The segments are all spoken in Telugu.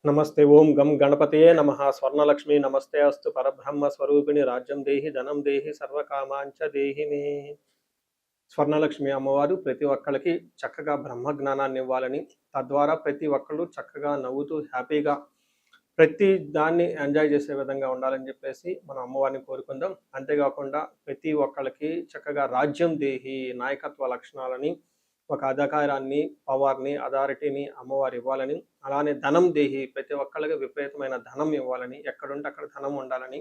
नमस्ते ओं गम गणपतये नमः स्वर्णलक्ष्मी नमस्ते अस्तु परब्रह्म स्वरूपिणी राज्यं देहि धनं देहि सर्वकामांच देहि मे స్వర్ణలక్ష్మి అమ్మవారు ప్రతి ఒక్కళ్ళకి చక్కగా బ్రహ్మ జ్ఞానాన్ని ఇవ్వాలని, తద్వారా ప్రతి ఒక్కళ్ళు చక్కగా నవ్వుతూ హ్యాపీగా ప్రతి దాన్ని ఎంజాయ్ చేసే విధంగా ఉండాలని చెప్పేసి మనం అమ్మవారిని కోరుకుందాం. అంతేకాకుండా ప్రతి ఒక్కళ్ళకి చక్కగా రాజ్యం దేహి నాయకత్వ లక్షణాలని, ఒక అధికారాన్ని, పవర్ని, అథారిటీని అమ్మవారు ఇవ్వాలని, అలానే ధనం దేహి ప్రతి ఒక్కళ్ళకి విపరీతమైన ధనం ఇవ్వాలని, ఎక్కడుంటే అక్కడ ధనం ఉండాలని,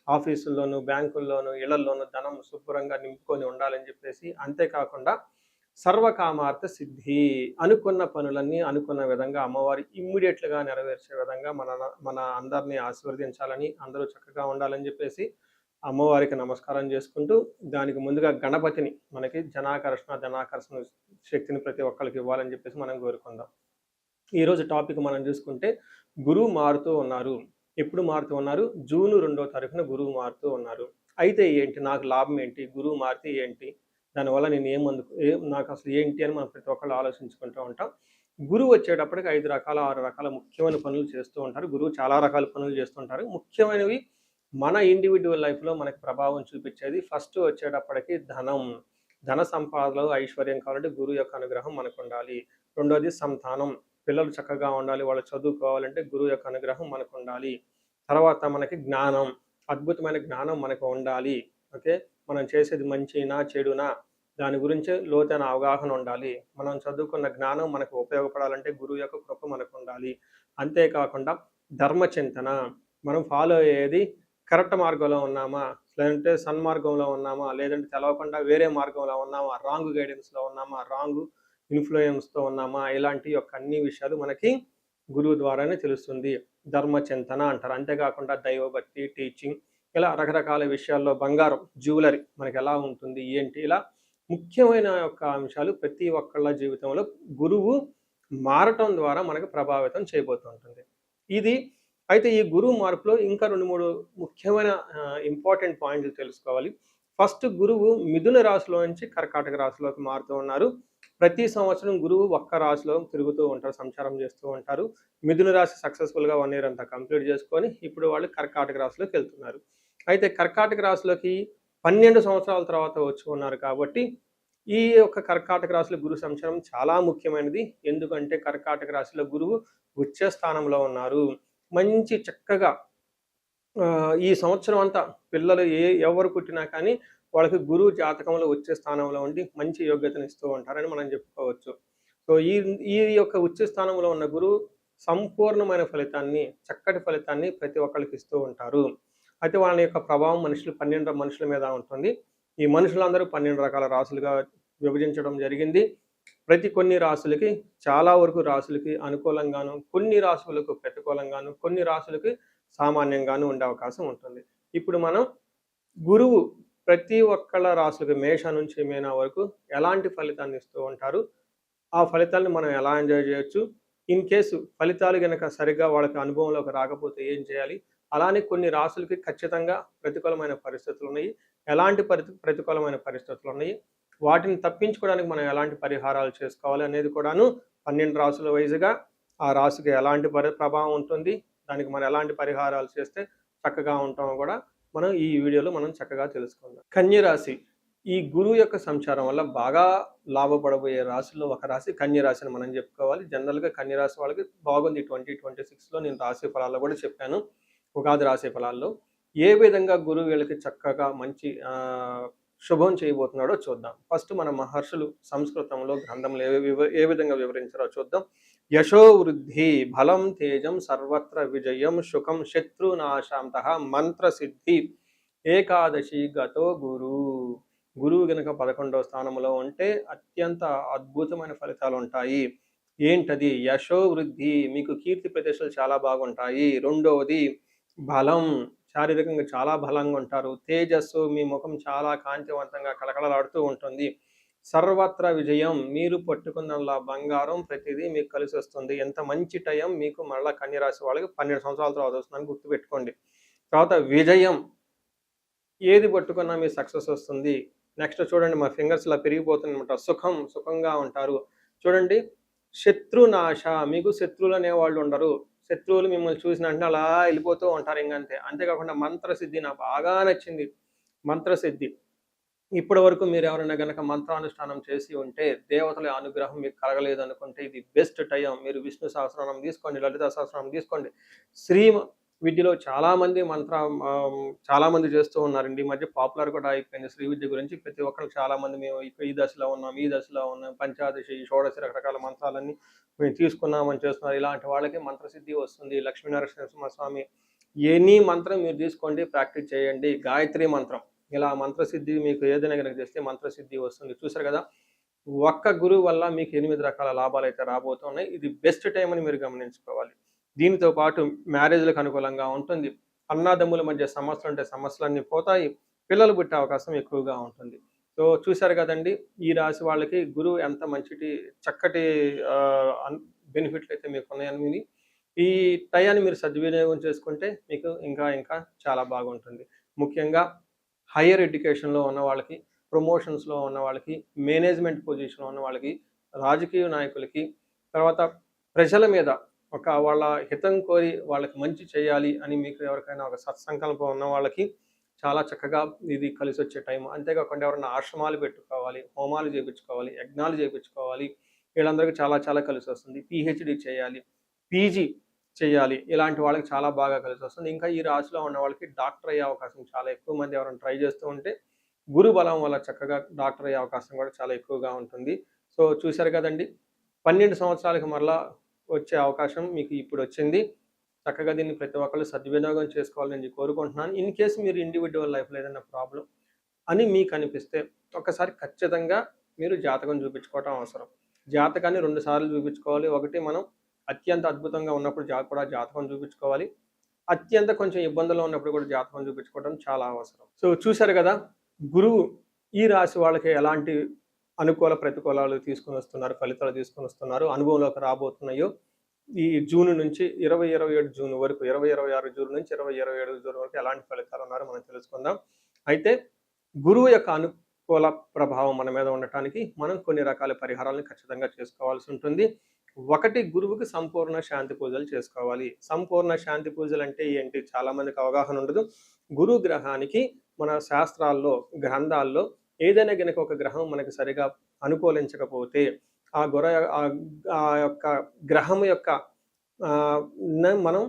ఆఫీసుల్లోనూ బ్యాంకుల్లోనూ ఇళ్లల్లోనూ ధనం శుభ్రంగా నింపుకొని ఉండాలని చెప్పేసి, అంతేకాకుండా సర్వకామార్థ సిద్ధి అనుకున్న పనులన్నీ అనుకున్న విధంగా అమ్మవారి ఇమ్మీడియట్లుగా నెరవేర్చే విధంగా మన అందరినీ ఆశీర్వదించాలని, అందరూ చక్కగా ఉండాలని చెప్పేసి అమ్మవారికి నమస్కారం చేసుకుంటూ, దానికి ముందుగా గణపతిని మనకి ధనాకర్షణ శక్తిని ప్రతి ఒక్కరికి ఇవ్వాలని చెప్పేసి మనం కోరుకుందాం. ఈరోజు టాపిక్ మనం చూసుకుంటే గురువు మారుతూ ఉన్నారు. ఎప్పుడు మారుతూ ఉన్నారు? జూన్ 2వ తారీఖున గురువు మారుతూ ఉన్నారు. అయితే ఏంటి, నాకు లాభం ఏంటి, గురువు మారితే ఏంటి, దానివల్ల నేను నాకు అసలు ఏంటి అని మనం ప్రతి ఒక్కళ్ళు ఆలోచించుకుంటూ ఉంటాం. గురువు వచ్చేటప్పటికి 5 రకాల 6 రకాల ముఖ్యమైన పనులు చేస్తూ ఉంటారు. గురువు చాలా రకాల పనులు చేస్తుంటారు. ముఖ్యమైనవి మన ఇండివిజువల్ లైఫ్లో మనకి ప్రభావం చూపించేది ఫస్ట్ వచ్చేటప్పటికి ధన సంపాదనలో ఐశ్వర్యం కావాలంటే గురువు యొక్క అనుగ్రహం మనకు ఉండాలి. రెండోది సంతానం, పిల్లలు చక్కగా ఉండాలి, వాళ్ళు చదువుకోవాలంటే గురువు యొక్క అనుగ్రహం మనకు ఉండాలి. తర్వాత మనకి జ్ఞానం, అద్భుతమైన జ్ఞానం మనకు ఉండాలి. ఓకే, మనం చేసేది మంచినా చెడునా దాని గురించి లోతైన అవగాహన ఉండాలి. మనం చదువుకున్న జ్ఞానం మనకు ఉపయోగపడాలంటే గురువు యొక్క కృప మనకు ఉండాలి. అంతేకాకుండా ధర్మచింతన, మనం ఫాలో అయ్యేది కరెక్ట్ మార్గంలో ఉన్నామా, లేదంటే సన్మార్గంలో ఉన్నామా, లేదంటే తెలవకుండా వేరే మార్గంలో ఉన్నామా, రాంగ్ గైడెన్స్లో ఉన్నామా, రాంగ్ ఇన్ఫ్లుయెన్స్తో ఉన్నామా, ఇలాంటి యొక్క అన్ని విషయాలు మనకి గురువు ద్వారానే తెలుస్తుంది. ధర్మచింతన అంటారు. అంతేకాకుండా దైవభక్తి, టీచింగ్, ఇలా రకరకాల విషయాల్లో బంగారం, జ్యువెలరీ మనకి ఎలా ఉంటుంది ఏంటి, ఇలా ముఖ్యమైన యొక్క అంశాలు ప్రతి ఒక్కళ్ళ జీవితంలో గురువు మారటం ద్వారా మనకు ప్రభావితం చేయబోతుంటుంది. ఇది అయితే ఈ గురువు మార్పులో ఇంకా 2-3 ముఖ్యమైన ఇంపార్టెంట్ పాయింట్లు తెలుసుకోవాలి. ఫస్ట్, గురువు మిథున రాశిలో నుంచి కర్కాటక రాశిలోకి మారుతూ ఉన్నారు. ప్రతి సంవత్సరం గురువు ఒక్క రాశిలో తిరుగుతూ ఉంటారు, సంచారం చేస్తూ ఉంటారు. మిథున రాశి సక్సెస్ఫుల్గా 1 ఇయర్ అంతా కంప్లీట్ చేసుకొని ఇప్పుడు వాళ్ళు కర్కాటక రాశిలోకి వెళ్తున్నారు. అయితే కర్కాటక రాశిలోకి 12 సంవత్సరాల తర్వాత వచ్చి ఉన్నారు కాబట్టి ఈ యొక్క కర్కాటక రాశిలో గురు సంచారం చాలా ముఖ్యమైనది. ఎందుకంటే కర్కాటక రాశిలో గురువు ఉచ్చ స్థానంలో ఉన్నారు. మంచి చక్కగా ఈ సంవత్సరం అంతా పిల్లలు ఎవరు పుట్టినా కానీ వాళ్ళకి గురువు జాతకంలో వచ్చే స్థానంలో ఉండి మంచి యోగ్యతను ఇస్తూ ఉంటారని మనం చెప్పుకోవచ్చు. సో ఈ యొక్క ఉచ్చ స్థానంలో ఉన్న గురువు సంపూర్ణమైన ఫలితాన్ని, చక్కటి ఫలితాన్ని ప్రతి ఒక్కరికి ఇస్తూ ఉంటారు. అయితే వాళ్ళ యొక్క ప్రభావం 12 మనుషుల మీద ఉంటుంది. ఈ మనుషులందరూ 12 రకాల రాశులుగా విభజించడం జరిగింది. కొన్ని రాశులకి, చాలా వరకు రాశులకి అనుకూలంగాను, కొన్ని రాశులకు ప్రతికూలంగాను, కొన్ని రాశులకి సామాన్యంగాను ఉండే అవకాశం ఉంటుంది. ఇప్పుడు మనం గురువు ప్రతి ఒక్కళ్ళ రాశులకి మేష నుంచి మీన వరకు ఎలాంటి ఫలితాన్ని ఇస్తూ ఉంటారు, ఆ ఫలితాలను మనం ఎలా ఎంజాయ్ చేయొచ్చు, ఇన్ కేసు ఫలితాలు కనుక సరిగ్గా వాళ్ళకి అనుభవంలోకి రాకపోతే ఏం చేయాలి, అలానే కొన్ని రాశులకి ఖచ్చితంగా ప్రతికూలమైన పరిస్థితులు ఉన్నాయి, ఎలాంటి ప్రతికూలమైన పరిస్థితులు ఉన్నాయి, వాటిని తప్పించుకోవడానికి మనం ఎలాంటి పరిహారాలు చేసుకోవాలి అనేది కూడాను 12 రాశుల వైజ్గా ఆ రాశికి ఎలాంటి ప్రభావం ఉంటుంది, దానికి మనం ఎలాంటి పరిహారాలు చేస్తే చక్కగా ఉంటామో కూడా మనం ఈ వీడియోలో మనం చక్కగా తెలుసుకుందాం. కన్యరాశి ఈ గురువు యొక్క సంచారం వల్ల బాగా లాభపడబోయే రాశుల్లో ఒక రాశి కన్యరాశి అని మనం చెప్పుకోవాలి. జనరల్గా కన్యరాశి వాళ్ళకి బాగుంది. 2026లో నేను రాశి ఫలాల్లో కూడా చెప్పాను, ఉగాది రాశి ఫలాల్లో ఏ విధంగా గురువు వీళ్ళకి చక్కగా మంచి శుభం చేయబోతున్నాడో చూద్దాం. ఫస్ట్ మన మహర్షులు సంస్కృతంలో గ్రంథంలో ఏ విధంగా వివరించారో చూద్దాం. యశో వృద్ధి, బలం, తేజం, సర్వత్ర విజయం, సుఖం, శత్రునాశాంతః, మంత్ర సిద్ధి, ఏకాదశి గతో గురువు గనక 11వ స్థానంలో ఉంటే అత్యంత అద్భుతమైన ఫలితాలు ఉంటాయి. ఏంటది? యశో వృద్ధి, మీకు కీర్తి ప్రదేశాలు చాలా బాగుంటాయి. రెండవది బలం, శారీరకంగా చాలా బలంగా ఉంటారు. తేజస్సు, మీ ముఖం చాలా కాంతివంతంగా కలకలలాడుతూ ఉంటుంది. సర్వత్ర విజయం, మీరు పట్టుకున్న బంగారం ప్రతిదీ మీకు కలిసి వస్తుంది. ఎంత మంచి టైం మీకు మళ్ళీ కన్యరాశి వాళ్ళకి 12 సంవత్సరాల తర్వాత వస్తుందని గుర్తుపెట్టుకోండి. తర్వాత విజయం, ఏది పట్టుకున్నా మీ సక్సెస్ వస్తుంది. నెక్స్ట్ చూడండి, మా ఫింగర్స్ ఇలా పెరిగిపోతుందన్నమాట. సుఖంగా ఉంటారు. చూడండి, శత్రునాశ, మీకు శత్రువులు అనేవాళ్ళు ఉండరు. శత్రువులు మిమ్మల్ని చూసిన వెంటనే అలా వెళ్ళిపోతూ ఉంటారు ఇంకంతే. అంతేకాకుండా మంత్రసిద్ధి నాకు బాగా నచ్చింది. మంత్రసిద్ధి. ఇప్పటి వరకు మీరు ఎవరైనా గనక మంత్రానుష్ఠానం చేసి ఉంటే, దేవతల అనుగ్రహం మీకు కలగలేదనుకుంటే ఇది బెస్ట్ టైం. మీరు విష్ణు సహస్రనామం తీసుకోండి, లలితా సహస్రనామం తీసుకోండి. శ్రీ విద్యలో చాలామంది చేస్తూ ఉన్నారండి. ఈ మధ్య పాపులర్ కూడా అయిపోయింది శ్రీ విద్య గురించి. ప్రతి ఒక్కరు చాలామంది మేము ఈ దశలో ఉన్నాం, ఈ దశలో ఉన్నాం, పంచాదశి, షోడశి రకరకాల మంత్రాలన్నీ మేము తీసుకున్నామని చేస్తున్నారు. ఇలాంటి వాళ్ళకి మంత్రసిద్ధి వస్తుంది. లక్ష్మీనరసింహస్వామి ఎనీ మంత్రం మీరు తీసుకోండి, ప్రాక్టీస్ చేయండి. గాయత్రి మంత్రం ఇలా మంత్రసిద్ధి మీకు ఏదైనా కనుక చేస్తే మంత్రసిద్ధి వస్తుంది. చూసారు కదా, ఒక్క గురువు వల్ల మీకు 8 రకాల లాభాలు అయితే రాబోతున్నాయి. ఇది బెస్ట్ టైం అని మీరు గమనించుకోవాలి. దీనితో పాటు మ్యారేజ్లకు అనుకూలంగా ఉంటుంది. అన్నాదమ్ముల మధ్య సమస్యలు ఉంటే సమస్యలన్నీ పోతాయి. పిల్లలు పుట్టే అవకాశం ఎక్కువగా ఉంటుంది. సో చూశారు కదండి, ఈ రాశి వాళ్ళకి గురువు ఎంత చక్కటి బెనిఫిట్లు అయితే మీకు ఉన్నాయని, ఈ టయాన్ని మీరు సద్వినియోగం చేసుకుంటే మీకు ఇంకా చాలా బాగుంటుంది. ముఖ్యంగా హైయర్ ఎడ్యుకేషన్లో ఉన్న వాళ్ళకి, ప్రమోషన్స్లో ఉన్న వాళ్ళకి, మేనేజ్మెంట్ పొజిషన్లో ఉన్న వాళ్ళకి, రాజకీయ నాయకులకి, తర్వాత ప్రజల మీద వాళ్ళ హితం కోరి వాళ్ళకి మంచి చేయాలి అని మీకు ఎవరికైనా ఒక సత్సంకల్పం ఉన్న వాళ్ళకి చాలా చక్కగా ఇది కలిసి వచ్చే టైం. అంతేకాకుండా ఎవరైనా ఆశ్రమాలు పెట్టుకోవాలి, హోమాలు చేయించుకోవాలి, యజ్ఞాలు చేయించుకోవాలి, వీళ్ళందరికీ చాలా కలిసి వస్తుంది. పిహెచ్డి చేయాలి, పీజీ చేయాలి, ఇలాంటి వాళ్ళకి చాలా బాగా కలిసి వస్తుంది. ఇంకా ఈ రాశిలో ఉన్న వాళ్ళకి డాక్టర్ అయ్యే అవకాశం చాలా ఎక్కువ మంది ఎవరైనా ట్రై చేస్తూ ఉంటే గురు బలం వల్ల చక్కగా డాక్టర్ అయ్యే అవకాశం కూడా చాలా ఎక్కువగా ఉంటుంది. సో చూశారు కదండి, 12 సంవత్సరాలకి మరలా వచ్చే అవకాశం మీకు ఇప్పుడు వచ్చింది. చక్కగా దీన్ని ప్రతి ఒక్కళ్ళు సద్వినియోగం చేసుకోవాలని కోరుకుంటున్నాను. ఇన్ కేసు మీరు ఇండివిజువల్ లైఫ్లో ఏదైనా ప్రాబ్లం అని మీకు అనిపిస్తే ఒకసారి ఖచ్చితంగా మీరు జాతకం చూపించుకోవటం అవసరం. జాతకాన్ని 2 సార్లు చూపించుకోవాలి. ఒకటి మనం అత్యంత అద్భుతంగా ఉన్నప్పుడు కూడా జాతకం చూపించుకోవాలి. అత్యంత కొంచెం ఇబ్బందుల్లో ఉన్నప్పుడు కూడా జాతకం చూపించుకోవడం చాలా అవసరం. సో చూశారు కదా, గురువు ఈ రాశి వాళ్ళకి ఎలాంటి అనుకూల ప్రతికూలాలు తీసుకుని వస్తున్నారు, ఫలితాలు తీసుకుని వస్తున్నారు, అనుభవంలోకి రాబోతున్నాయో ఈ జూన్ నుంచి 2027 జూన్ వరకు, 2026 జూన్ నుంచి 2027 జూన్ వరకు ఎలాంటి ఫలితాలు ఉన్నారో మనం తెలుసుకుందాం. అయితే గురువు యొక్క అనుకూల ప్రభావం మన మీద ఉండటానికి మనం కొన్ని రకాల పరిహారాలను ఖచ్చితంగా చేసుకోవాల్సి ఉంటుంది. ఒకటి, గురువుకి సంపూర్ణ శాంతి పూజలు చేసుకోవాలి. సంపూర్ణ శాంతి పూజలు అంటే ఏంటి, చాలా మందికి అవగాహన ఉండదు. గురు గ్రహానికి మన శాస్త్రాల్లో, గ్రంథాల్లో ఏదైనా గనక ఒక గ్రహం మనకి సరిగా అనుకూలించకపోతే ఆ యొక్క గ్రహం యొక్క మనం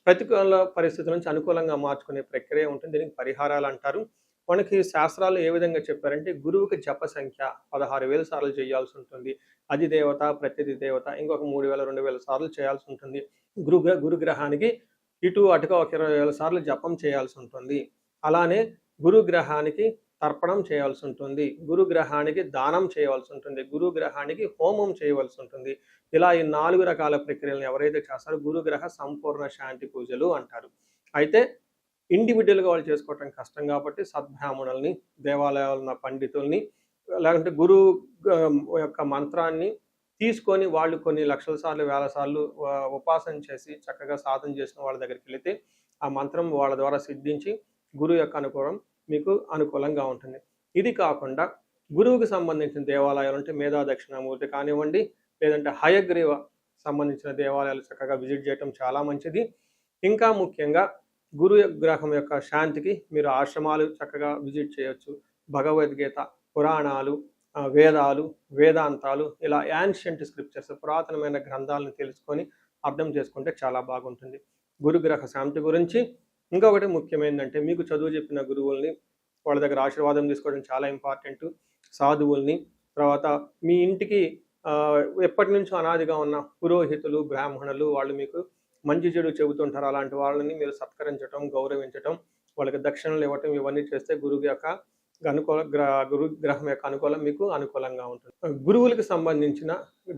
ప్రతికూల పరిస్థితుల నుంచి అనుకూలంగా మార్చుకునే ప్రక్రియ ఉంటుంది. దీనికి పరిహారాలు అంటారు. మనకి శాస్త్రాలు ఏ విధంగా చెప్పారంటే, గురువుకి జప సంఖ్య 16,000 సార్లు చేయాల్సి ఉంటుంది. అది దేవత, ప్రతిది దేవత, ఇంకొక 3,000 2,000 సార్లు చేయాల్సి ఉంటుంది. గురుగ్రహానికి ఇటు అటుగా ఒక 20,000 సార్లు జపం చేయాల్సి ఉంటుంది. అలానే గురుగ్రహానికి తర్పణం చేయాల్సి ఉంటుంది, గురుగ్రహానికి దానం చేయవలసి ఉంటుంది, గురుగ్రహానికి హోమం చేయవలసి ఉంటుంది. ఇలా ఈ 4 రకాల ప్రక్రియలను ఎవరైతే చేస్తారో గురుగ్రహ సంపూర్ణ శాంతి పూజలు అంటారు. అయితే ఇండివిజువల్గా వాళ్ళు చేసుకోవటం కష్టం కాబట్టి సద్బ్రాహ్మణుల్ని, దేవాలయాలు ఉన్న పండితుల్ని, లేకుంటే గురువు యొక్క మంత్రాన్ని తీసుకొని వాళ్ళు కొన్ని లక్షల సార్లు, వేల సార్లు ఉపాసన చేసి చక్కగా సాధన చేసిన వాళ్ళ దగ్గరికి వెళితే ఆ మంత్రం వాళ్ళ ద్వారా సిద్ధించి గురువు యొక్క అనుకూలం మీకు అనుకూలంగా ఉంటుంది. ఇది కాకుండా గురువుకి సంబంధించిన దేవాలయాలు అంటే మేధా దక్షిణామూర్తి కానివ్వండి, లేదంటే హయగ్రీవ సంబంధించిన దేవాలయాలు చక్కగా విజిట్ చేయటం చాలా మంచిది. ఇంకా ముఖ్యంగా గురు గ్రహం యొక్క శాంతికి మీరు ఆశ్రమాలు చక్కగా విజిట్ చేయొచ్చు. భగవద్గీత, పురాణాలు, వేదాలు, వేదాంతాలు, ఇలా యాన్షియంట్ స్క్రిప్చర్స్, పురాతనమైన గ్రంథాలను తెలుసుకొని అర్థం చేసుకుంటే చాలా బాగుంటుంది. గురుగ్రహ శాంతి గురించి ఇంకొకటి ముఖ్యమైనదంటే, మీకు చదువు చెప్పిన గురువుల్ని వాళ్ళ దగ్గర ఆశీర్వాదం తీసుకోవడం చాలా ఇంపార్టెంట్. సాధువుల్ని, తర్వాత మీ ఇంటికి ఎప్పటి నుంచో అనాదిగా ఉన్న పురోహితులు, బ్రాహ్మణులు, వాళ్ళు మీకు మంచి చెడు చెబుతుంటారు. అలాంటి వాళ్ళని మీరు సత్కరించడం, గౌరవించడం, వాళ్ళకి దక్షిణలు ఇవ్వటం, ఇవన్నీ చేస్తే గురువు యొక్క గురు గ్రహం యొక్క అనుకూలం మీకు అనుకూలంగా ఉంటుంది. గురువులకు సంబంధించిన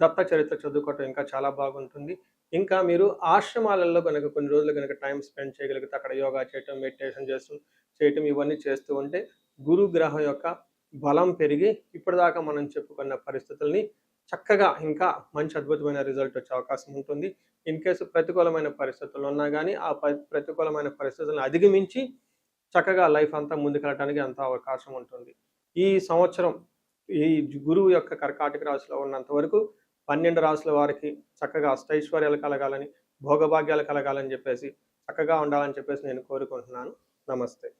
దత్త చరిత్ర చదువుకోవటం ఇంకా చాలా బాగుంటుంది. ఇంకా మీరు ఆశ్రమాలలో కనుక కొన్ని రోజులు కనుక టైం స్పెండ్ చేయగలిగితే అక్కడ యోగా చేయటం, మెడిటేషన్ చేయటం, ఇవన్నీ చేస్తూ ఉంటే గురు గ్రహం యొక్క బలం పెరిగి ఇప్పటిదాకా మనం చెప్పుకున్న పరిస్థితుల్ని చక్కగా ఇంకా మంచి అద్భుతమైన రిజల్ట్ వచ్చే అవకాశం ఉంటుంది. ఇన్ కేసు ప్రతికూలమైన పరిస్థితులు ఉన్నా కానీ ఆ ప్రతికూలమైన పరిస్థితులను అధిగమించి చక్కగా లైఫ్ అంతా ముందుకెళ్ళడానికి అంత అవకాశం ఉంటుంది. ఈ సంవత్సరం ఈ గురువు యొక్క కర్కాటక రాశిలో ఉన్నంత వరకు 12 రాశుల వారికి చక్కగా అష్టైశ్వర్యాలు కలగాలని, భోగభాగ్యాలు కలగాలని చెప్పేసి చక్కగా ఉండాలని చెప్పేసి నేను కోరుకుంటున్నాను. నమస్తే.